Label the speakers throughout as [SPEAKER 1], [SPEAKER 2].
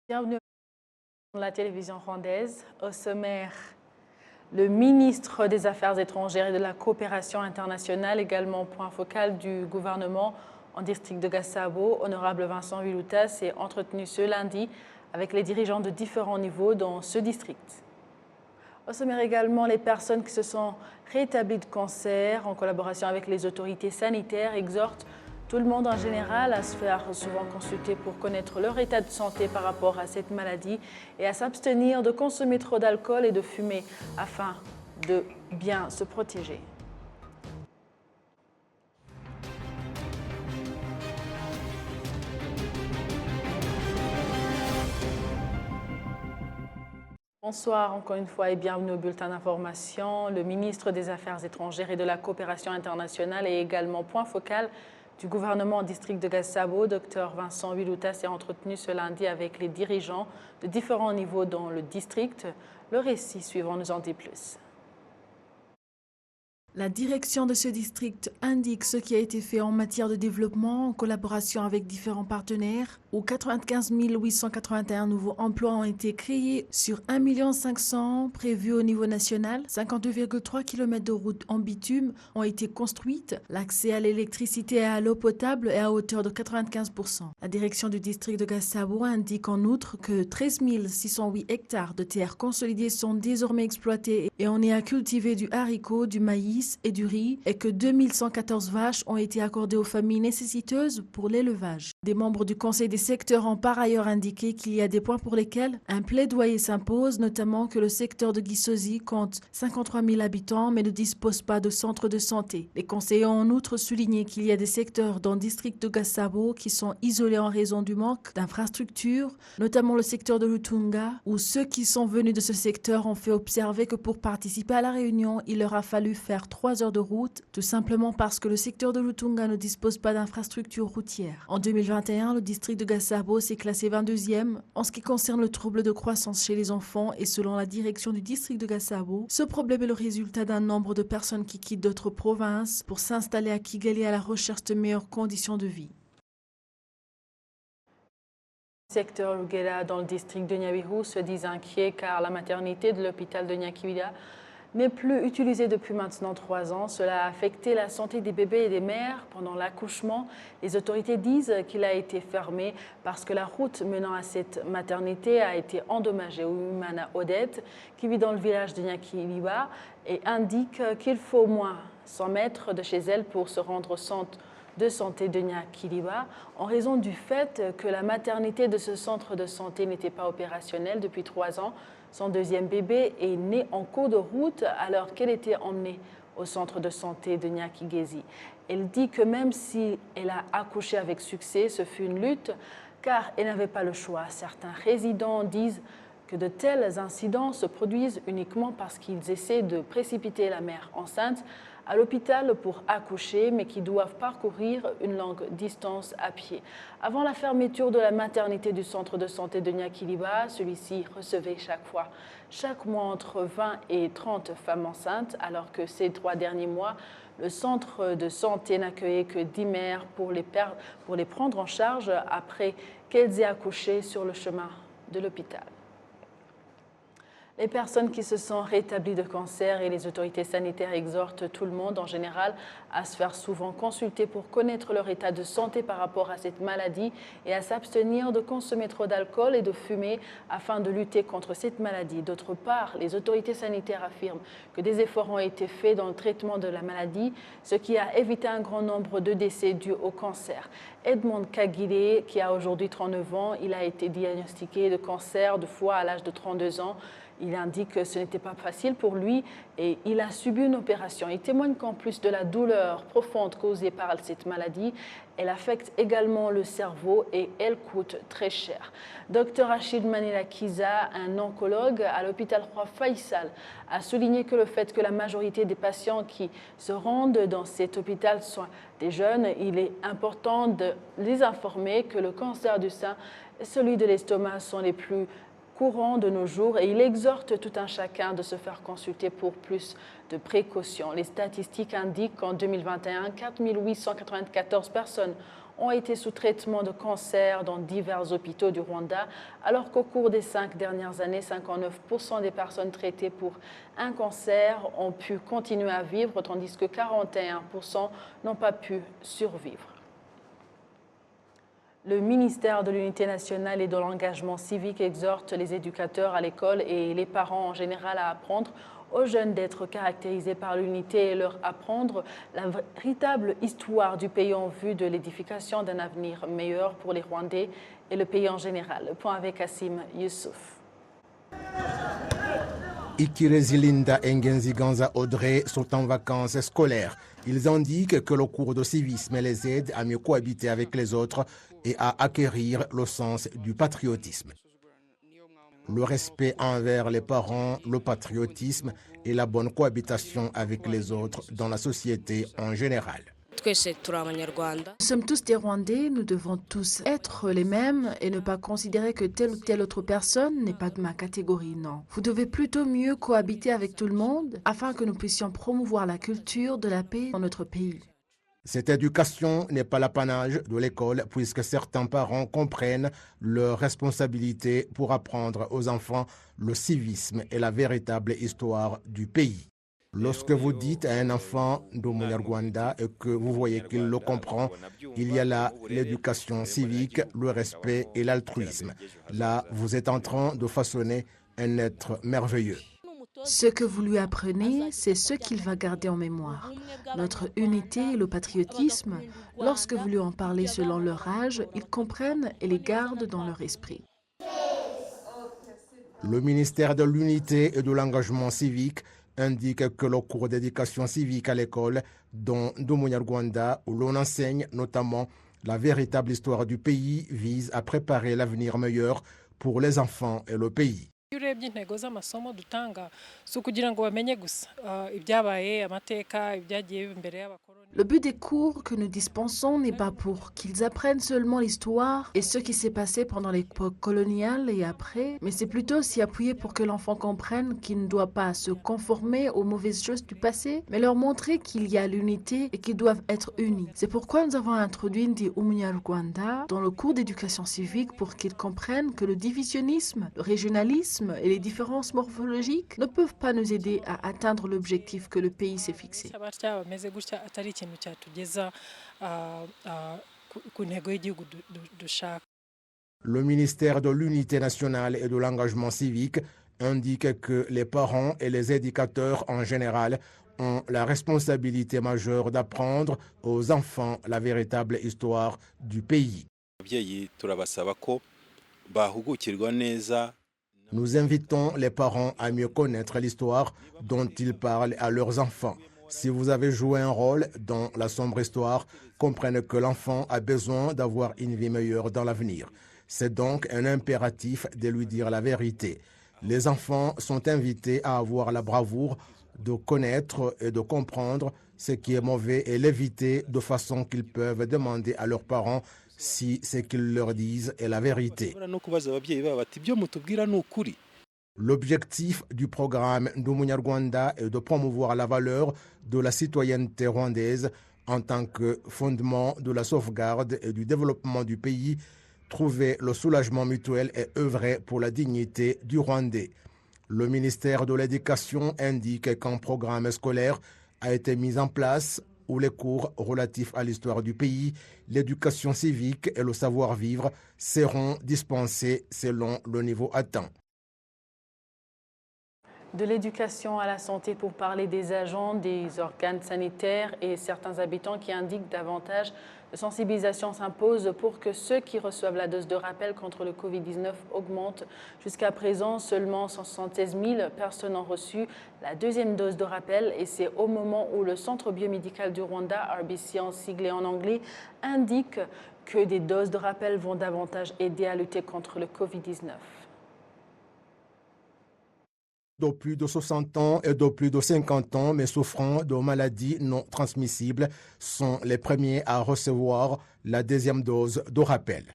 [SPEAKER 1] Bienvenue sur la télévision rwandaise. Au sommaire, le ministre des Affaires étrangères et de la coopération internationale, également point focal du gouvernement en district de Gasabo, honorable Vincent Wiluta, s'est entretenu ce lundi avec les dirigeants de différents niveaux dans ce district. Au sommaire également, les personnes qui se sont rétablies de cancer en collaboration avec les autorités sanitaires exhortent tout le monde en général à se faire souvent consulter pour connaître leur état de santé par rapport à cette maladie et à s'abstenir de consommer trop d'alcool et de fumer afin de bien se protéger. Bonsoir encore une fois et bienvenue au bulletin d'information. Le ministre des Affaires étrangères et de la coopération internationale est également point focal du gouvernement en district de Gasabo. Dr Vincent Wiluta s'est entretenu ce lundi avec les dirigeants de différents niveaux dans le district. Le récit suivant nous en dit plus.
[SPEAKER 2] La direction de ce district indique ce qui a été fait en matière de développement en collaboration avec différents partenaires, où 95 881 nouveaux emplois ont été créés sur 1 500 000 prévus au niveau national. 52,3 km de routes en bitume ont été construites. L'accès à l'électricité et à l'eau potable est à hauteur de 95%. La direction du district de Gasabo indique en outre que 13 608 hectares de terres consolidées sont désormais exploités et on y a cultivé du haricot, du maïs et du riz et que 2114 vaches ont été accordées aux familles nécessiteuses pour l'élevage. Des membres du conseil des secteurs ont par ailleurs indiqué qu'il y a des points pour lesquels un plaidoyer s'impose, notamment que le secteur de Gisozi compte 53 000 habitants mais ne dispose pas de centre de santé. Les conseillers ont en outre souligné qu'il y a des secteurs dans le district de Gasabo qui sont isolés en raison du manque d'infrastructures, notamment le secteur de Lutunga, où ceux qui sont venus de ce secteur ont fait observer que pour participer à la réunion, il leur a fallu faire 3 heures de route, tout simplement parce que le secteur de Lutunga ne dispose pas d'infrastructures routières. En 2021, le district de Gasabo s'est classé 22e en ce qui concerne le trouble de croissance chez les enfants et selon la direction du district de Gasabo, ce problème est le résultat d'un nombre de personnes qui quittent d'autres provinces pour s'installer à Kigali à la recherche de meilleures conditions de vie.
[SPEAKER 1] Secteur Lugela dans le district de Nyabihu se disent inquiets car la maternité de l'hôpital de Nyakivida n'est plus utilisée depuis maintenant 3 ans. Cela a affecté la santé des bébés et des mères pendant l'accouchement. Les autorités disent qu'il a été fermé parce que la route menant à cette maternité a été endommagée. Oumana Odette, qui vit dans le village de Nyakiliba, et indique qu'il faut au moins 100 mètres de chez elle pour se rendre au centre de santé de Nyakiliba en raison du fait que la maternité de ce centre de santé n'était pas opérationnelle depuis 3 ans. Son deuxième bébé est né en cours de route alors qu'elle était emmenée au centre de santé de Nyakigezi. Elle dit que même si elle a accouché avec succès, ce fut une lutte car elle n'avait pas le choix. Certains résidents disent que de tels incidents se produisent uniquement parce qu'ils essaient de précipiter la mère enceinte à l'hôpital pour accoucher, mais qui doivent parcourir une longue distance à pied. Avant la fermeture de la maternité du centre de santé de Nyakiliba, celui-ci recevait chaque mois entre 20 et 30 femmes enceintes, alors que ces 3 derniers mois, le centre de santé n'accueillait que 10 mères pour les prendre en charge après qu'elles aient accouché sur le chemin de l'hôpital. Les personnes qui se sont rétablies de cancer et les autorités sanitaires exhortent tout le monde en général à se faire souvent consulter pour connaître leur état de santé par rapport à cette maladie et à s'abstenir de consommer trop d'alcool et de fumer afin de lutter contre cette maladie. D'autre part, les autorités sanitaires affirment que des efforts ont été faits dans le traitement de la maladie, ce qui a évité un grand nombre de décès dus au cancer. Edmond Kagile, qui a aujourd'hui 39 ans, il a été diagnostiqué de cancer de foie à l'âge de 32 ans. Il indique que ce n'était pas facile pour lui et il a subi une opération. Il témoigne qu'en plus de la douleur profonde causée par cette maladie, elle affecte également le cerveau et elle coûte très cher. Dr Achille Manila Kiza, un oncologue à l'hôpital Roi Faisal, a souligné que le fait que la majorité des patients qui se rendent dans cet hôpital soient des jeunes, il est important de les informer que le cancer du sein et celui de l'estomac sont les plus courant de nos jours et il exhorte tout un chacun de se faire consulter pour plus de précautions. Les statistiques indiquent qu'en 2021, 4 894 personnes ont été sous traitement de cancer dans divers hôpitaux du Rwanda, alors qu'au cours des 5 dernières années, 59% des personnes traitées pour un cancer ont pu continuer à vivre, tandis que 41% n'ont pas pu survivre. Le ministère de l'Unité nationale et de l'engagement civique exhorte les éducateurs à l'école et les parents en général à apprendre aux jeunes d'être caractérisés par l'unité et leur apprendre la véritable histoire du pays en vue de l'édification d'un avenir meilleur pour les Rwandais et le pays en général. Le point avec Kassim Youssouf.
[SPEAKER 3] Ikirezi Linda et Ngenziganza Audrey sont en vacances scolaires. Ils indiquent que le cours de civisme les aide à mieux cohabiter avec les autres et à acquérir le sens du patriotisme. Le respect envers les parents, le patriotisme et la bonne cohabitation avec les autres dans la société en général.
[SPEAKER 2] Nous sommes tous des Rwandais, nous devons tous être les mêmes et ne pas considérer que telle ou telle autre personne n'est pas de ma catégorie, non. Vous devez plutôt mieux cohabiter avec tout le monde afin que nous puissions promouvoir la culture de la paix dans notre pays.
[SPEAKER 3] Cette éducation n'est pas l'apanage de l'école puisque certains parents comprennent leurs responsabilités pour apprendre aux enfants le civisme et la véritable histoire du pays. Lorsque vous dites à un enfant d'Umunyarwanda et que vous voyez qu'il le comprend, il y a là l'éducation civique, le respect et l'altruisme. Là, vous êtes en train de façonner un être merveilleux.
[SPEAKER 2] Ce que vous lui apprenez, c'est ce qu'il va garder en mémoire. Notre unité et le patriotisme, lorsque vous lui en parlez selon leur âge, ils comprennent et les gardent dans leur esprit.
[SPEAKER 3] Le ministère de l'Unité et de l'Engagement civique indique que le cours d'éducation civique à l'école, dont Umunyarwanda, où l'on enseigne notamment la véritable histoire du pays, vise à préparer l'avenir meilleur pour les enfants et le pays.
[SPEAKER 2] Le but des cours que nous dispensons n'est pas pour qu'ils apprennent seulement l'histoire et ce qui s'est passé pendant l'époque coloniale et après, mais c'est plutôt s'y appuyer pour que l'enfant comprenne qu'il ne doit pas se conformer aux mauvaises choses du passé, mais leur montrer qu'il y a l'unité et qu'ils doivent être unis. C'est pourquoi nous avons introduit Ndi Umunyarwanda dans le cours d'éducation civique pour qu'ils comprennent que le divisionnisme, le régionalisme et les différences morphologiques ne peuvent pas nous aider à atteindre l'objectif que le pays s'est fixé.
[SPEAKER 3] Le ministère de l'Unité nationale et de l'Engagement civique indique que les parents et les éducateurs en général ont la responsabilité majeure d'apprendre aux enfants la véritable histoire du pays. Nous invitons les parents à mieux connaître l'histoire dont ils parlent à leurs enfants. Si vous avez joué un rôle dans la sombre histoire, comprenez que l'enfant a besoin d'avoir une vie meilleure dans l'avenir. C'est donc un impératif de lui dire la vérité. Les enfants sont invités à avoir la bravoure de connaître et de comprendre ce qui est mauvais et l'éviter de façon qu'ils peuvent demander à leurs parents si ce qu'ils leur disent est la vérité. L'objectif du programme d'Umunyarwanda est de promouvoir la valeur de la citoyenneté rwandaise en tant que fondement de la sauvegarde et du développement du pays, trouver le soulagement mutuel et œuvrer pour la dignité du Rwandais. Le ministère de l'Éducation indique qu'un programme scolaire a été mis en place où les cours relatifs à l'histoire du pays, l'éducation civique et le savoir-vivre seront dispensés selon le niveau atteint.
[SPEAKER 1] De l'éducation à la santé pour parler des agents, des organes sanitaires et certains habitants qui indiquent davantage de sensibilisation s'impose pour que ceux qui reçoivent la dose de rappel contre le Covid-19 augmentent. Jusqu'à présent, seulement 176 000 personnes ont reçu la deuxième dose de rappel et c'est au moment où le Centre biomédical du Rwanda, RBC en siglé en anglais, indique que des doses de rappel vont davantage aider à lutter contre le Covid-19.
[SPEAKER 3] De plus de 60 ans et de plus de 50 ans, mais souffrant de maladies non transmissibles, sont les premiers à recevoir la deuxième dose de rappel.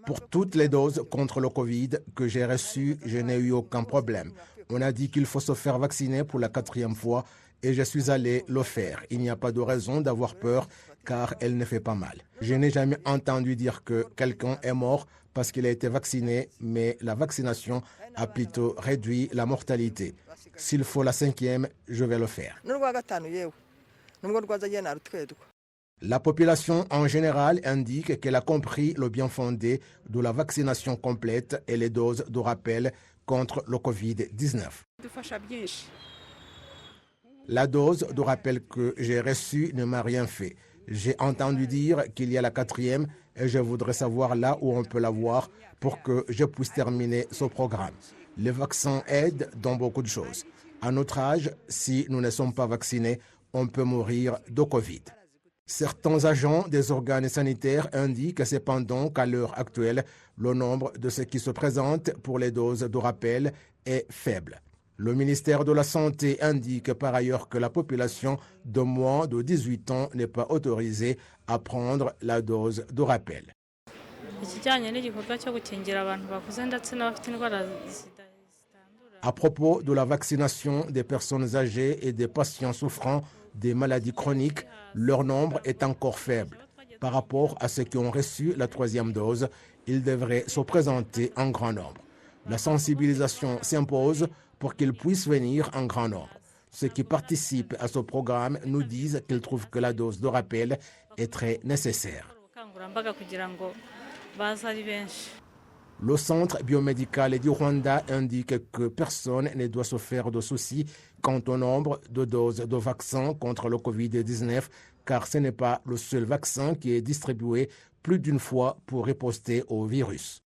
[SPEAKER 3] Pour toutes les doses contre le Covid que j'ai reçues, je n'ai eu aucun problème. On a dit qu'il faut se faire vacciner pour la 4e fois et je suis allé le faire. Il n'y a pas de raison d'avoir peur car elle ne fait pas mal. Je n'ai jamais entendu dire que quelqu'un est mort parce qu'il a été vacciné, mais la vaccination a plutôt réduit la mortalité. S'il faut la 5e, je vais le faire. La population en général indique qu'elle a compris le bien fondé de la vaccination complète et les doses de rappel contre le Covid-19. La dose de rappel que j'ai reçue ne m'a rien fait. J'ai entendu dire qu'il y a la 4e et je voudrais savoir là où on peut l'avoir pour que je puisse terminer ce programme. Les vaccins aident dans beaucoup de choses. À notre âge, si nous ne sommes pas vaccinés, on peut mourir de Covid. Certains agents des organes sanitaires indiquent cependant qu'à l'heure actuelle, le nombre de ceux qui se présentent pour les doses de rappel est faible. Le ministère de la Santé indique par ailleurs que la population de moins de 18 ans n'est pas autorisée à prendre la dose de rappel. À propos de la vaccination des personnes âgées et des patients souffrant des maladies chroniques, leur nombre est encore faible. Par rapport à ceux qui ont reçu la 3e dose, ils devraient se présenter en grand nombre. La sensibilisation s'impose pour qu'ils puissent venir en grand nombre. Ceux qui participent à ce programme nous disent qu'ils trouvent que la dose de rappel est très nécessaire. Le centre biomédical du Rwanda indique que personne ne doit se faire de soucis quant au nombre de doses de vaccins contre le Covid-19, car ce n'est pas le seul vaccin qui est distribué plus d'une fois pour riposter au virus.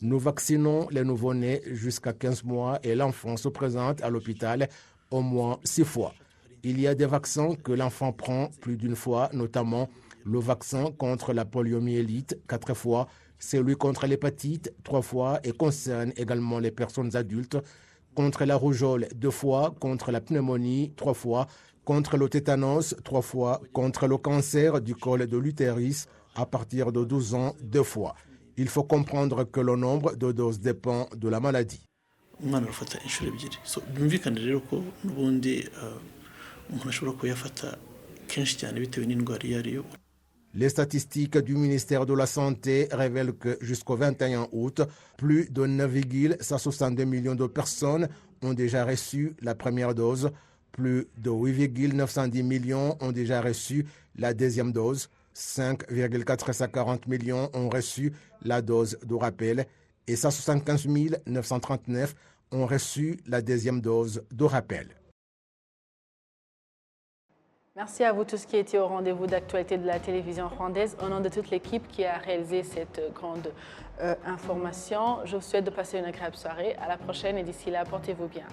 [SPEAKER 3] Nous vaccinons les nouveau-nés jusqu'à 15 mois et l'enfant se présente à l'hôpital au moins 6 fois. Il y a des vaccins que l'enfant prend plus d'une fois, notamment le vaccin contre la poliomyélite 4 fois, celui contre l'hépatite 3 fois et concerne également les personnes adultes, contre la rougeole 2 fois, contre la pneumonie 3 fois, contre le tétanos 3 fois, contre le cancer du col de l'utérus à partir de 12 ans 2 fois. Il faut comprendre que le nombre de doses dépend de la maladie. Les statistiques du ministère de la Santé révèlent que jusqu'au 21 août, plus de 9,62 millions de personnes ont déjà reçu la première dose, plus de 8,910 millions ont déjà reçu la 2e dose, 5,440 millions ont reçu la dose de rappel et 175 939 ont reçu la 2e dose de rappel.
[SPEAKER 1] Merci à vous tous qui étiez au rendez-vous d'actualité de la télévision rwandaise. Au nom de toute l'équipe qui a réalisé cette grande information, je vous souhaite de passer une agréable soirée. À la prochaine et d'ici là, portez-vous bien.